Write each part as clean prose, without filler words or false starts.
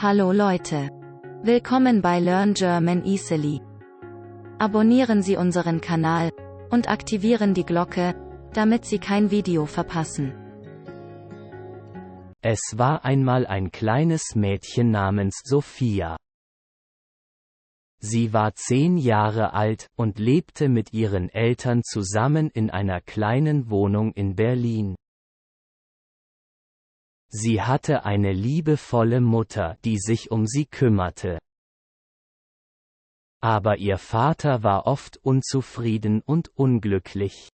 Hallo Leute. Willkommen bei Learn German Easily. Abonnieren Sie unseren Kanal und aktivieren die Glocke, damit Sie kein Video verpassen. Es war einmal ein kleines Mädchen namens Sophia. Sie war 10 Jahre alt und lebte mit ihren Eltern zusammen in einer kleinen Wohnung in Berlin. Sie hatte eine liebevolle Mutter, die sich um sie kümmerte. Aber ihr Vater war oft unzufrieden und unglücklich.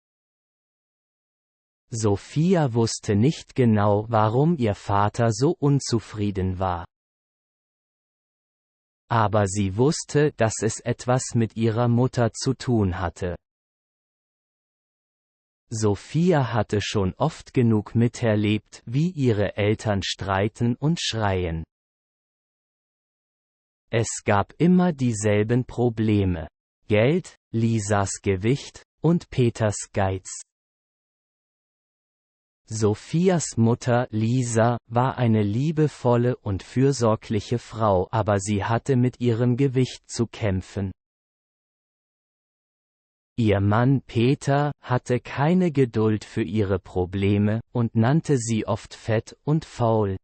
Sophia wusste nicht genau, warum ihr Vater so unzufrieden war. Aber sie wusste, dass es etwas mit ihrer Mutter zu tun hatte. Sophia hatte schon oft genug miterlebt, wie ihre Eltern streiten und schreien. Es gab immer dieselben Probleme: Geld, Lisas Gewicht und Peters Geiz. Sophias Mutter, Lisa, war eine liebevolle und fürsorgliche Frau, aber sie hatte mit ihrem Gewicht zu kämpfen. Ihr Mann Peter hatte keine Geduld für ihre Probleme und nannte sie oft fett und faul.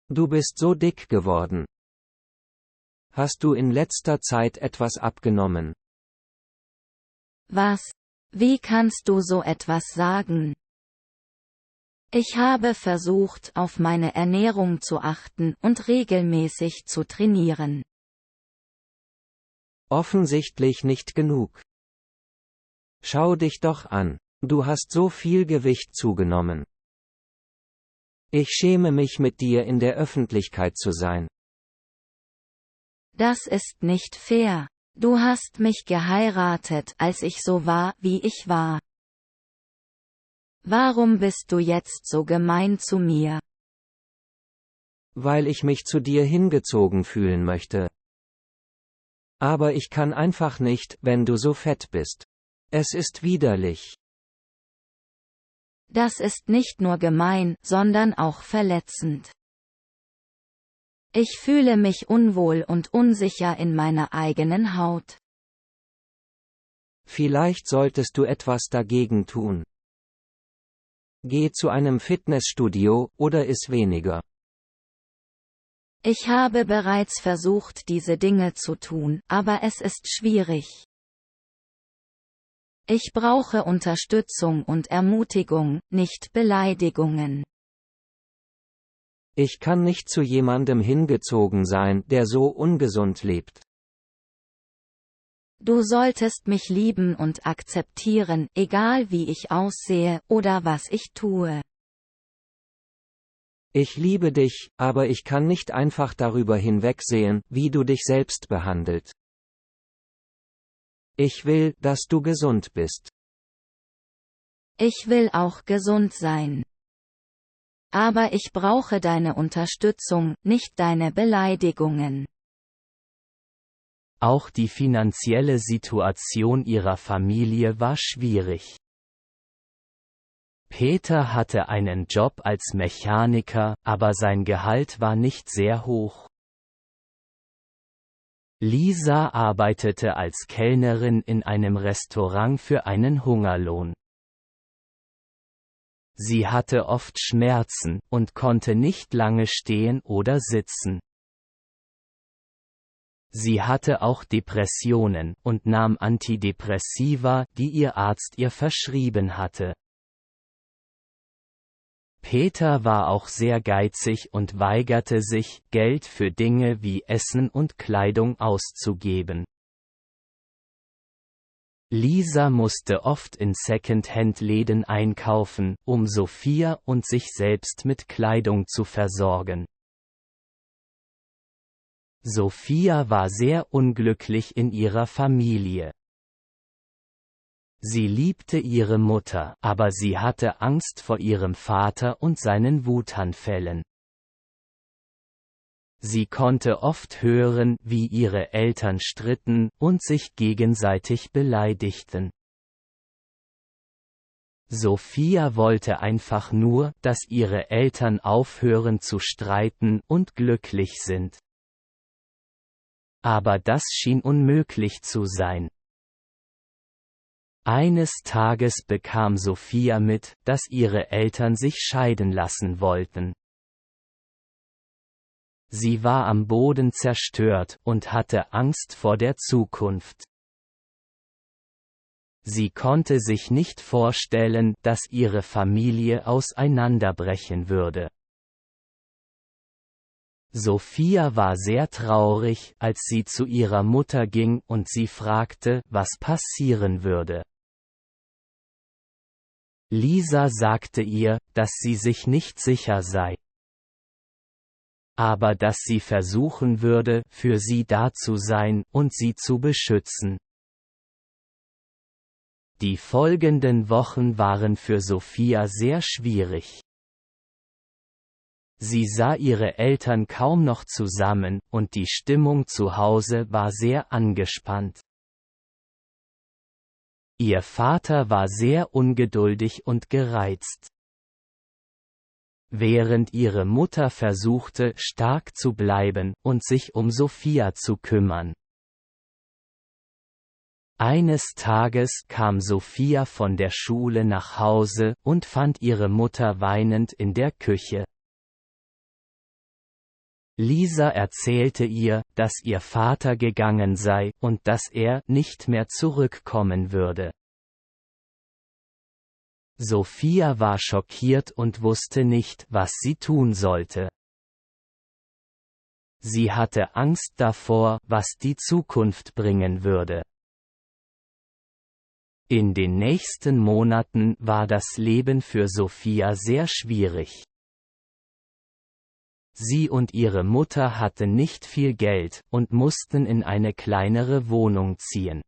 Du bist so dick geworden. Hast du in letzter Zeit etwas abgenommen? Was? Wie kannst du so etwas sagen? Ich habe versucht, auf meine Ernährung zu achten und regelmäßig zu trainieren. Offensichtlich nicht genug. Schau dich doch an, du hast so viel Gewicht zugenommen. Ich schäme mich, mit dir in der Öffentlichkeit zu sein. Das ist nicht fair. Du hast mich geheiratet, als ich so war, wie ich war. Warum bist du jetzt so gemein zu mir? Weil ich mich zu dir hingezogen fühlen möchte. Aber ich kann einfach nicht, wenn du so fett bist. Es ist widerlich. Das ist nicht nur gemein, sondern auch verletzend. Ich fühle mich unwohl und unsicher in meiner eigenen Haut. Vielleicht solltest du etwas dagegen tun. Geh zu einem Fitnessstudio oder iss weniger. Ich habe bereits versucht, diese Dinge zu tun, aber es ist schwierig. Ich brauche Unterstützung und Ermutigung, nicht Beleidigungen. Ich kann nicht zu jemandem hingezogen sein, der so ungesund lebt. Du solltest mich lieben und akzeptieren, egal wie ich aussehe oder was ich tue. Ich liebe dich, aber ich kann nicht einfach darüber hinwegsehen, wie du dich selbst behandelt. Ich will, dass du gesund bist. Ich will auch gesund sein. Aber ich brauche deine Unterstützung, nicht deine Beleidigungen. Auch die finanzielle Situation ihrer Familie war schwierig. Peter hatte einen Job als Mechaniker, aber sein Gehalt war nicht sehr hoch. Lisa arbeitete als Kellnerin in einem Restaurant für einen Hungerlohn. Sie hatte oft Schmerzen und konnte nicht lange stehen oder sitzen. Sie hatte auch Depressionen und nahm Antidepressiva, die ihr Arzt ihr verschrieben hatte. Peter war auch sehr geizig und weigerte sich, Geld für Dinge wie Essen und Kleidung auszugeben. Lisa musste oft in Second-Hand-Läden einkaufen, um Sophia und sich selbst mit Kleidung zu versorgen. Sophia war sehr unglücklich in ihrer Familie. Sie liebte ihre Mutter, aber sie hatte Angst vor ihrem Vater und seinen Wutanfällen. Sie konnte oft hören, wie ihre Eltern stritten und sich gegenseitig beleidigten. Sophia wollte einfach nur, dass ihre Eltern aufhören zu streiten und glücklich sind. Aber das schien unmöglich zu sein. Eines Tages bekam Sophia mit, dass ihre Eltern sich scheiden lassen wollten. Sie war am Boden zerstört und hatte Angst vor der Zukunft. Sie konnte sich nicht vorstellen, dass ihre Familie auseinanderbrechen würde. Sophia war sehr traurig, als sie zu ihrer Mutter ging und sie fragte, was passieren würde. Lisa sagte ihr, dass sie sich nicht sicher sei, aber dass sie versuchen würde, für sie da zu sein und sie zu beschützen. Die folgenden Wochen waren für Sophia sehr schwierig. Sie sah ihre Eltern kaum noch zusammen, und die Stimmung zu Hause war sehr angespannt. Ihr Vater war sehr ungeduldig und gereizt. Während ihre Mutter versuchte, stark zu bleiben und sich um Sophia zu kümmern. Eines Tages kam Sophia von der Schule nach Hause und fand ihre Mutter weinend in der Küche. Lisa erzählte ihr, dass ihr Vater gegangen sei und dass er nicht mehr zurückkommen würde. Sophia war schockiert und wusste nicht, was sie tun sollte. Sie hatte Angst davor, was die Zukunft bringen würde. In den nächsten Monaten war das Leben für Sophia sehr schwierig. Sie und ihre Mutter hatten nicht viel Geld und mussten in eine kleinere Wohnung ziehen.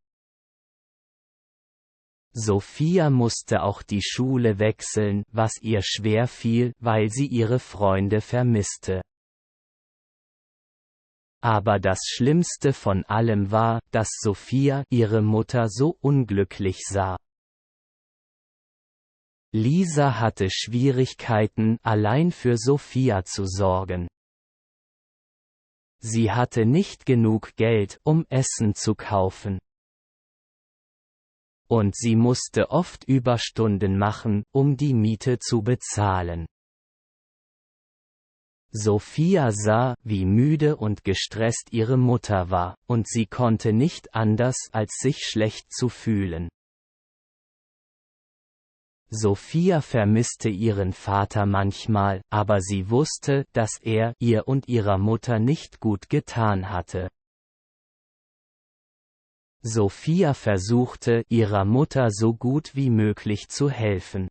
Sophia musste auch die Schule wechseln, was ihr schwer fiel, weil sie ihre Freunde vermisste. Aber das Schlimmste von allem war, dass Sophia ihre Mutter so unglücklich sah. Lisa hatte Schwierigkeiten, allein für Sophia zu sorgen. Sie hatte nicht genug Geld, um Essen zu kaufen. Und sie musste oft Überstunden machen, um die Miete zu bezahlen. Sophia sah, wie müde und gestresst ihre Mutter war, und sie konnte nicht anders, als sich schlecht zu fühlen. Sophia vermisste ihren Vater manchmal, aber sie wusste, dass er ihr und ihrer Mutter nicht gut getan hatte. Sophia versuchte, ihrer Mutter so gut wie möglich zu helfen.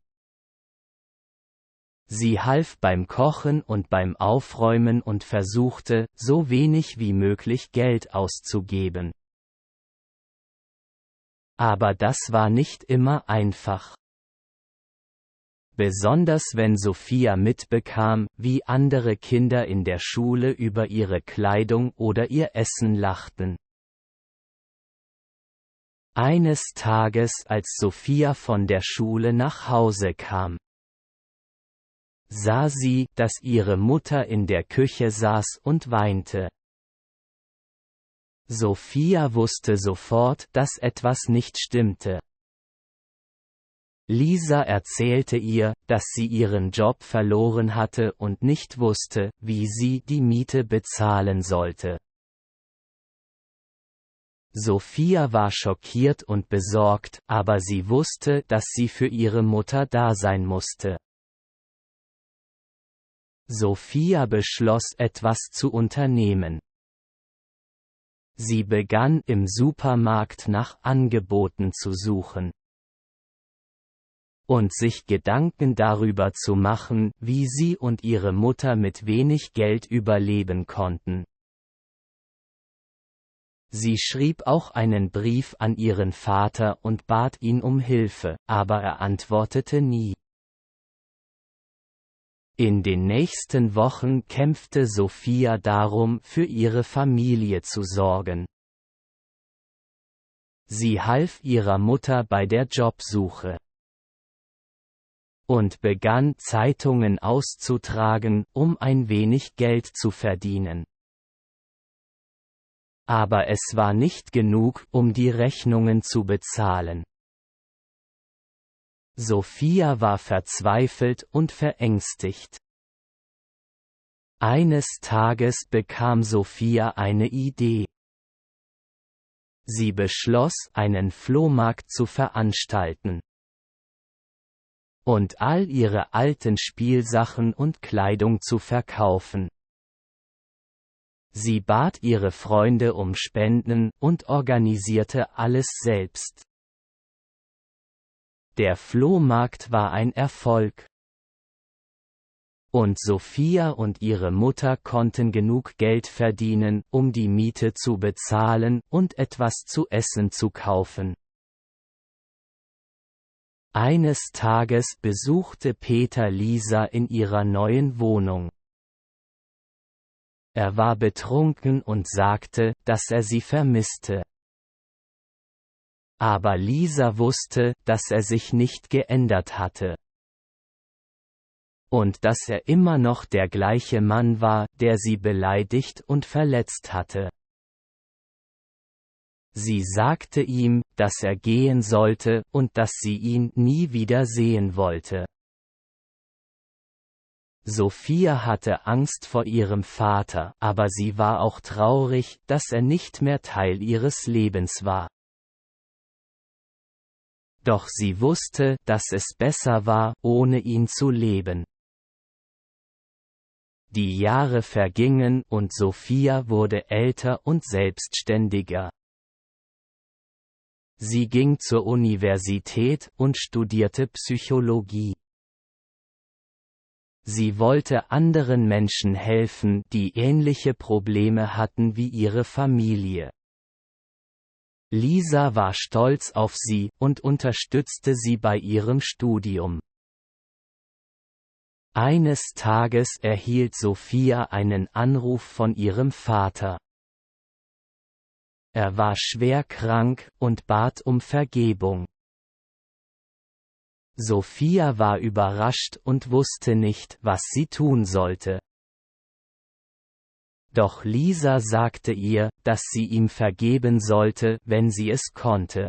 Sie half beim Kochen und beim Aufräumen und versuchte, so wenig wie möglich Geld auszugeben. Aber das war nicht immer einfach. Besonders wenn Sophia mitbekam, wie andere Kinder in der Schule über ihre Kleidung oder ihr Essen lachten. Eines Tages, als Sophia von der Schule nach Hause kam, sah sie, dass ihre Mutter in der Küche saß und weinte. Sophia wusste sofort, dass etwas nicht stimmte. Lisa erzählte ihr, dass sie ihren Job verloren hatte und nicht wusste, wie sie die Miete bezahlen sollte. Sophia war schockiert und besorgt, aber sie wusste, dass sie für ihre Mutter da sein musste. . Sophia beschloss, etwas zu unternehmen. Sie begann im Supermarkt nach Angeboten zu suchen und sich Gedanken darüber zu machen, wie sie und ihre Mutter mit wenig Geld überleben konnten. Sie schrieb auch einen Brief an ihren Vater und bat ihn um Hilfe, aber er antwortete nie. In den nächsten Wochen kämpfte Sophia darum, für ihre Familie zu sorgen. Sie half ihrer Mutter bei der Jobsuche. und begann Zeitungen auszutragen, um ein wenig Geld zu verdienen. Aber es war nicht genug, um die Rechnungen zu bezahlen. Sophia war verzweifelt und verängstigt. Eines Tages bekam Sophia eine Idee. Sie beschloss, einen Flohmarkt zu veranstalten und all ihre alten Spielsachen und Kleidung zu verkaufen. Sie bat ihre Freunde um Spenden und organisierte alles selbst. Der Flohmarkt war ein Erfolg. Und Sophia und ihre Mutter konnten genug Geld verdienen, um die Miete zu bezahlen und etwas zu essen zu kaufen. Eines Tages besuchte Peter Lisa in ihrer neuen Wohnung. Er war betrunken und sagte, dass er sie vermisste. Aber Lisa wusste, dass er sich nicht geändert hatte. Und dass er immer noch der gleiche Mann war, der sie beleidigt und verletzt hatte. Sie sagte ihm, dass er gehen sollte und dass sie ihn nie wieder sehen wollte. Sophia hatte Angst vor ihrem Vater, aber sie war auch traurig, dass er nicht mehr Teil ihres Lebens war. Doch sie wusste, dass es besser war, ohne ihn zu leben. Die Jahre vergingen und Sophia wurde älter und selbstständiger. Sie ging zur Universität und studierte Psychologie. Sie wollte anderen Menschen helfen, die ähnliche Probleme hatten wie ihre Familie. Lisa war stolz auf sie und unterstützte sie bei ihrem Studium. Eines Tages erhielt Sophia einen Anruf von ihrem Vater. Er war schwer krank und bat um Vergebung. Sophia war überrascht und wusste nicht, was sie tun sollte. Doch Lisa sagte ihr, dass sie ihm vergeben sollte, wenn sie es konnte.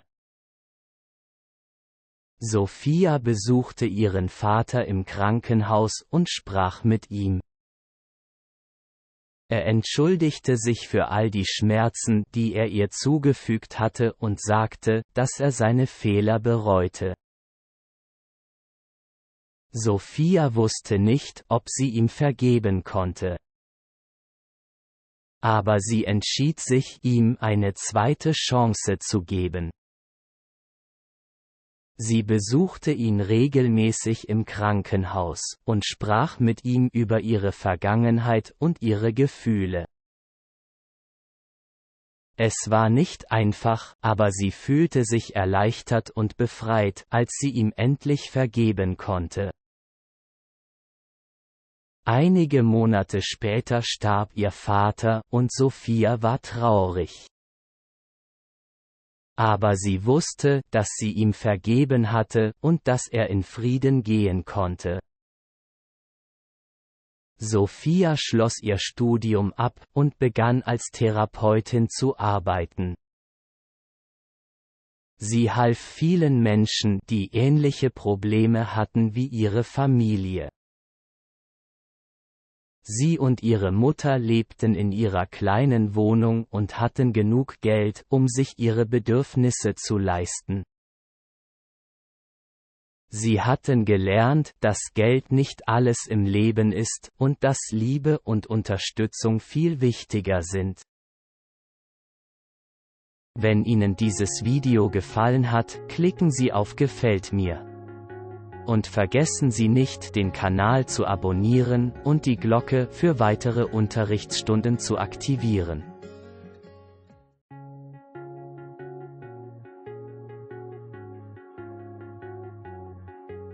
Sophia besuchte ihren Vater im Krankenhaus und sprach mit ihm. Er entschuldigte sich für all die Schmerzen, die er ihr zugefügt hatte und sagte, dass er seine Fehler bereute. Sophia wusste nicht, ob sie ihm vergeben konnte. Aber sie entschied sich, ihm eine zweite Chance zu geben. Sie besuchte ihn regelmäßig im Krankenhaus und sprach mit ihm über ihre Vergangenheit und ihre Gefühle. Es war nicht einfach, aber sie fühlte sich erleichtert und befreit, als sie ihm endlich vergeben konnte. Einige Monate später starb ihr Vater und Sophia war traurig. Aber sie wusste, dass sie ihm vergeben hatte und dass er in Frieden gehen konnte. Sophia schloss ihr Studium ab und begann als Therapeutin zu arbeiten. Sie half vielen Menschen, die ähnliche Probleme hatten wie ihre Familie. Sie und ihre Mutter lebten in ihrer kleinen Wohnung und hatten genug Geld, um sich ihre Bedürfnisse zu leisten. Sie hatten gelernt, dass Geld nicht alles im Leben ist und dass Liebe und Unterstützung viel wichtiger sind. Wenn Ihnen dieses Video gefallen hat, klicken Sie auf Gefällt mir. Und vergessen Sie nicht, den Kanal zu abonnieren und die Glocke für weitere Unterrichtsstunden zu aktivieren.